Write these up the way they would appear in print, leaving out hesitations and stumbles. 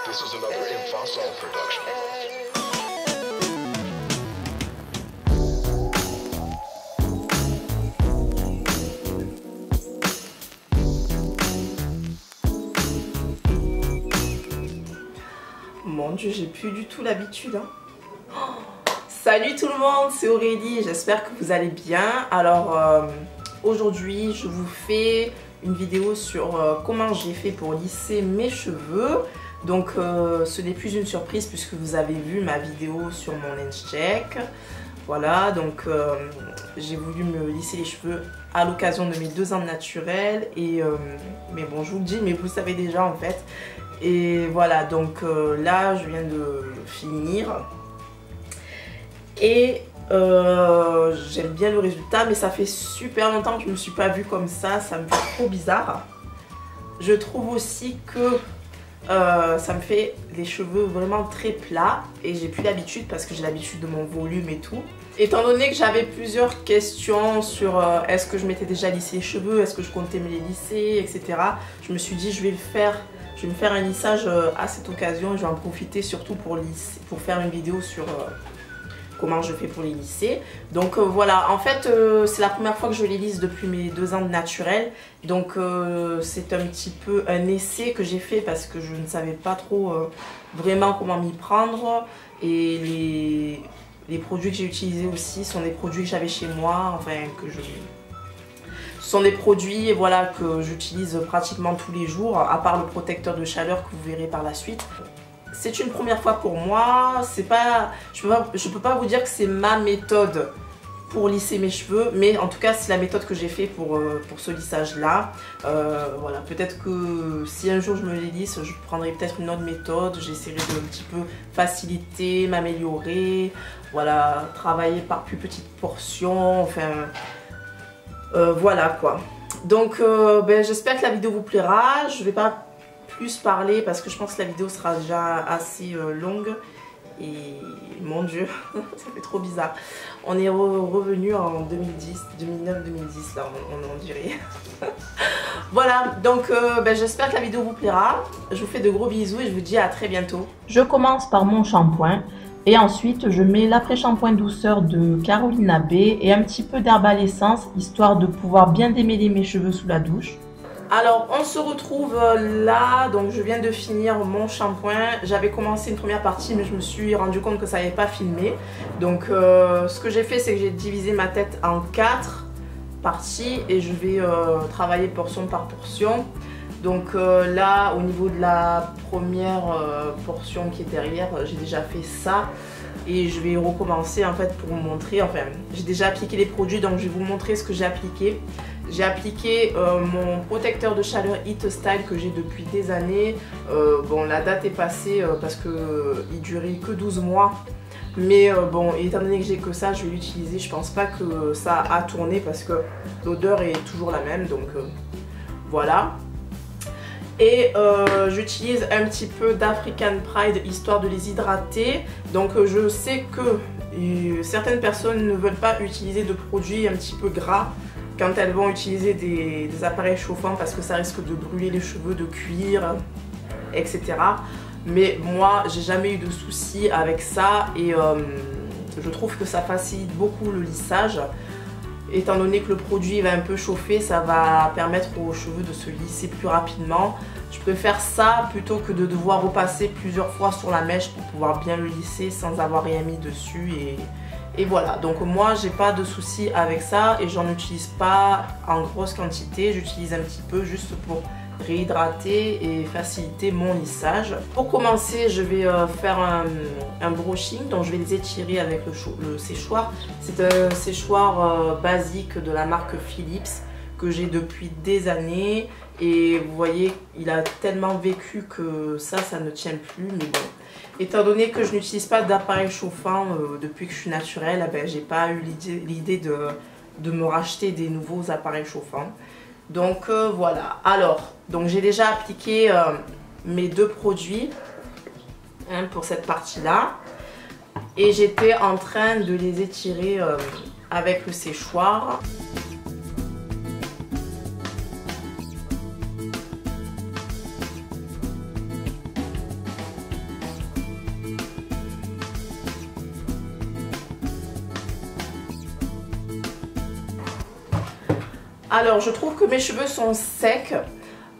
This is another Infosol production. Mon Dieu, j'ai plus du tout l'habitude. Hein. Oh, salut tout le monde, c'est Aurélie, j'espère que vous allez bien. Alors aujourd'hui, je vous fais une vidéo sur comment j'ai fait pour lisser mes cheveux. Donc ce n'est plus une surprise puisque vous avez vu ma vidéo sur mon lens check. Voilà, donc j'ai voulu me lisser les cheveux à l'occasion de mes 2 ans de naturel. Et mais bon, je vous le dis, mais vous le savez déjà en fait. Et voilà, donc là je viens de finir. Et j'aime bien le résultat, mais ça fait super longtemps que je ne me suis pas vue comme ça me fait trop bizarre. Je trouve aussi que ça me fait les cheveux vraiment très plats et j'ai plus l'habitude parce que j'ai l'habitude de mon volume et tout. Étant donné que j'avais plusieurs questions sur est-ce que je m'étais déjà lissé les cheveux, est-ce que je comptais me les lisser, etc. Je me suis dit je vais me faire un lissage à cette occasion et je vais en profiter surtout pour faire une vidéo sur comment je fais pour les lisser. Donc voilà, en fait c'est la première fois que je les lisse depuis mes 2 ans de naturel. Donc c'est un petit peu un essai que j'ai fait parce que je ne savais pas trop vraiment comment m'y prendre. Et les produits que j'ai utilisés aussi sont des produits que j'avais chez moi, enfin ce sont des produits voilà, que j'utilise pratiquement tous les jours, à part le protecteur de chaleur que vous verrez par la suite. C'est une première fois pour moi, je peux pas vous dire que c'est ma méthode pour lisser mes cheveux, mais en tout cas c'est la méthode que j'ai fait pour ce lissage là. Voilà, peut-être que si un jour je me les lisse, je prendrai peut-être une autre méthode, j'essaierai de un petit peu faciliter, m'améliorer, voilà, travailler par plus petites portions, enfin voilà quoi. Donc j'espère que la vidéo vous plaira, je vais pas plus parler parce que je pense que la vidéo sera déjà assez longue et mon Dieu ça fait trop bizarre. On est revenu en 2010, 2009-2010 là on dirait. Voilà, donc j'espère que la vidéo vous plaira. Je vous fais de gros bisous et je vous dis à très bientôt. Je commence par mon shampoing et ensuite je mets l'après-shampoing douceur de Carolina B et un petit peu d'Herbal Essence histoire de pouvoir bien démêler mes cheveux sous la douche. Alors on se retrouve là, donc je viens de finir mon shampoing. J'avais commencé une première partie mais je me suis rendu compte que ça n'avait pas filmé. Donc ce que j'ai fait c'est que j'ai divisé ma tête en 4 parties et je vais travailler portion par portion. Donc là au niveau de la première portion qui est derrière, j'ai déjà fait ça. Et je vais recommencer en fait pour vous montrer, enfin j'ai déjà appliqué les produits donc je vais vous montrer ce que j'ai appliqué. J'ai appliqué mon protecteur de chaleur Heat Style que j'ai depuis des années. Bon la date est passée parce qu'il durait que 12 mois. Mais bon étant donné que j'ai que ça je vais l'utiliser. Je pense pas que ça a tourné parce que l'odeur est toujours la même donc voilà. Et j'utilise un petit peu d'African Pride histoire de les hydrater. Donc je sais que certaines personnes ne veulent pas utiliser de produits un petit peu gras quand elles vont utiliser des appareils chauffants parce que ça risque de brûler les cheveux, de cuire, etc. Mais moi j'ai jamais eu de soucis avec ça et je trouve que ça facilite beaucoup le lissage. Étant donné que le produit va un peu chauffer, ça va permettre aux cheveux de se lisser plus rapidement. Je préfère ça plutôt que de devoir repasser plusieurs fois sur la mèche pour pouvoir bien le lisser sans avoir rien mis dessus. Et voilà, donc moi j'ai pas de soucis avec ça et j'en utilise pas en grosse quantité. J'utilise un petit peu juste pour réhydrater et faciliter mon lissage. Pour commencer, je vais faire un brushing, donc je vais les étirer avec le séchoir. C'est un séchoir basique de la marque Philips que j'ai depuis des années et vous voyez il a tellement vécu que ça ne tient plus, mais bon. Étant donné que je n'utilise pas d'appareil chauffant depuis que je suis naturelle, j'ai pas eu l'idée de me racheter des nouveaux appareils chauffants. Donc voilà, alors donc j'ai déjà appliqué mes 2 produits pour cette partie là et j'étais en train de les étirer avec le séchoir. Alors je trouve que mes cheveux sont secs.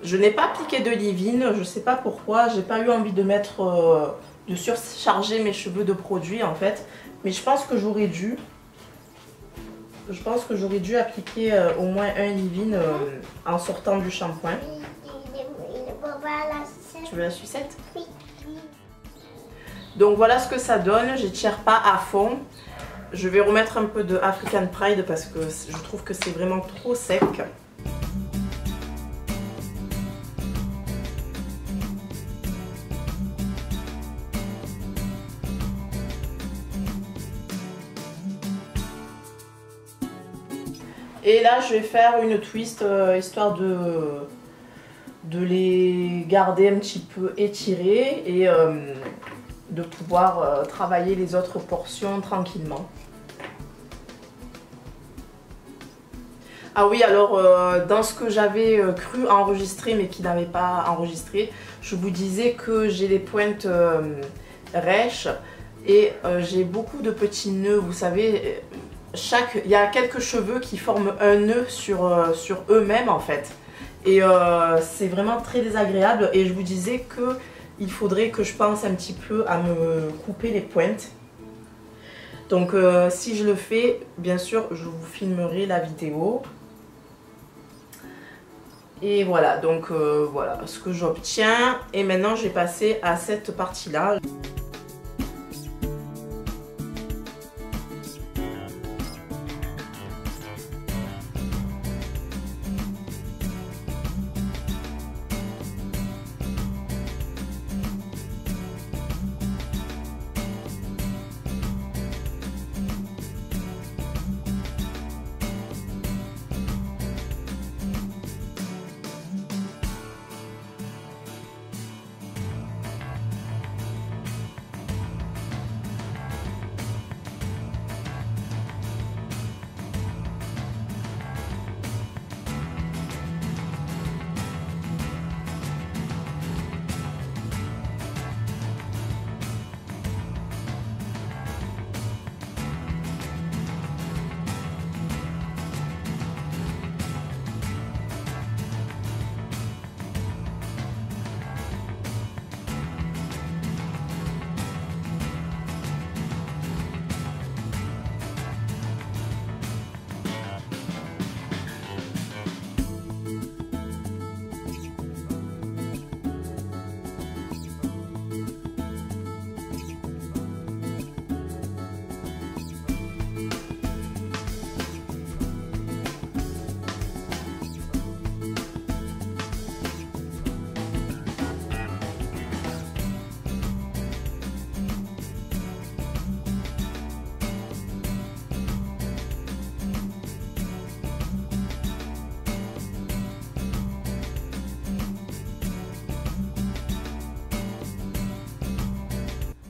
Je n'ai pas appliqué de leave-in, je sais pas pourquoi. J'ai pas eu envie de mettre, de surcharger mes cheveux de produits en fait. Mais je pense que j'aurais dû. Je pense que j'aurais dû appliquer au moins un leave-in en sortant du shampoing. Tu veux la sucette? Oui. Donc voilà ce que ça donne. J'étire pas à fond. Je vais remettre un peu de African Pride parce que je trouve que c'est vraiment trop sec. Et là je vais faire une twist histoire de les garder un petit peu étirés et de pouvoir travailler les autres portions tranquillement. Ah oui, alors dans ce que j'avais cru enregistrer mais qui n'avait pas enregistré, je vous disais que j'ai les pointes rêches et j'ai beaucoup de petits nœuds, vous savez, il y a quelques cheveux qui forment un nœud sur eux-mêmes en fait. Et c'est vraiment très désagréable et je vous disais que il faudrait que je pense un petit peu à me couper les pointes. Donc si je le fais, bien sûr, je vous filmerai la vidéo. Et voilà, donc voilà ce que j'obtiens. Et maintenant, je vais passer à cette partie-là.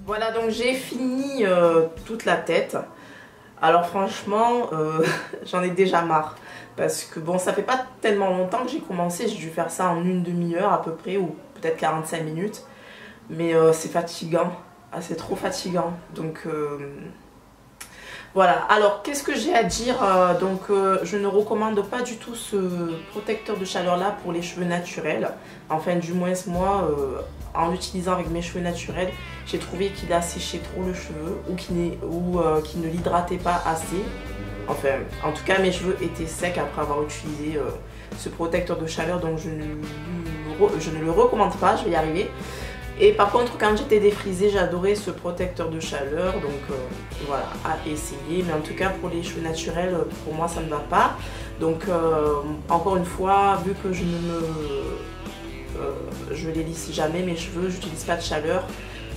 Voilà, donc j'ai fini toute la tête. Alors franchement, j'en ai déjà marre. Parce que bon, ça fait pas tellement longtemps que j'ai commencé. J'ai dû faire ça en une demi-heure à peu près, ou peut-être 45 minutes. Mais c'est fatigant. Ah, c'est trop fatigant. Donc voilà. Alors, qu'est-ce que j'ai à dire? Donc, je ne recommande pas du tout ce protecteur de chaleur là pour les cheveux naturels. Enfin, du moins moi, en l'utilisant avec mes cheveux naturels, j'ai trouvé qu'il a séché trop le cheveu ou qu'il ne l'hydratait pas assez. Enfin, en tout cas, mes cheveux étaient secs après avoir utilisé ce protecteur de chaleur, donc je ne le recommande pas, je vais y arriver. Et par contre, quand j'étais défrisée, j'adorais ce protecteur de chaleur, donc voilà, à essayer. Mais en tout cas, pour les cheveux naturels, pour moi, ça ne va pas. Donc, encore une fois, vu que je les lisse jamais, mes cheveux, j'utilise pas de chaleur.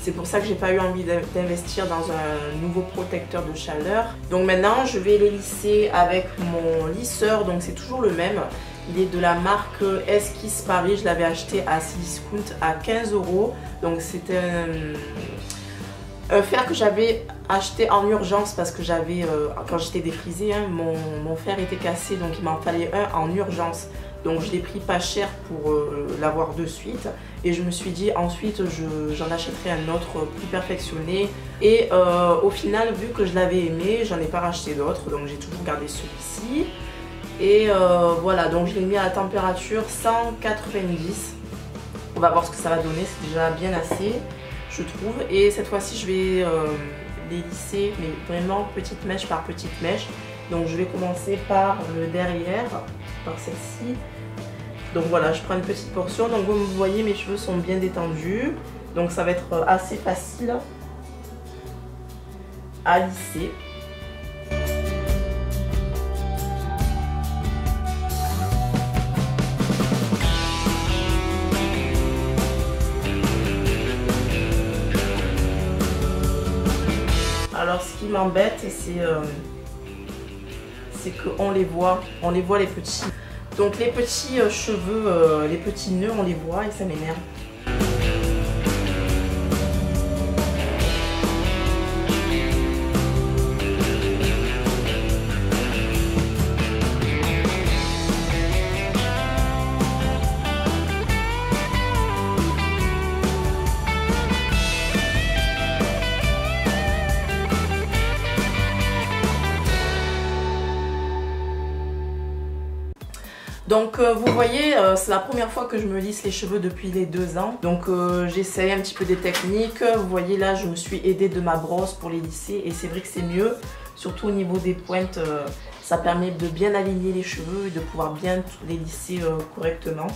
C'est pour ça que j'ai pas eu envie d'investir dans un nouveau protecteur de chaleur. Donc maintenant, je vais les lisser avec mon lisseur, donc c'est toujours le même. Il est de la marque Esquisse Paris, je l'avais acheté à Cdiscount à 15 €. Donc c'était un fer que j'avais acheté en urgence parce que j'avais, quand j'étais défrisée, hein, mon fer était cassé, donc il m'en fallait un en urgence. Donc je l'ai pris pas cher pour l'avoir de suite. Et je me suis dit ensuite j'en achèterai un autre plus perfectionné. Et au final, vu que je l'avais aimé, j'en ai pas racheté d'autres. Donc j'ai toujours gardé celui-ci. Et voilà, donc je l'ai mis à la température 190. On va voir ce que ça va donner, c'est déjà bien assez, je trouve. Et cette fois-ci, je vais les lisser, mais vraiment petite mèche par petite mèche. Donc je vais commencer par le derrière, par celle-ci. Donc voilà, je prends une petite portion. Donc comme vous voyez, mes cheveux sont bien détendus. Donc ça va être assez facile à lisser. Alors ce qui m'embête, c'est qu'on les voit les petits. Donc les petits cheveux, les petits nœuds, on les voit et ça m'énerve. Donc vous voyez, c'est la première fois que je me lisse les cheveux depuis les 2 ans. Donc j'essaye un petit peu des techniques. Vous voyez là, je me suis aidée de ma brosse pour les lisser et c'est vrai que c'est mieux. Surtout au niveau des pointes, ça permet de bien aligner les cheveux et de pouvoir bien les lisser correctement.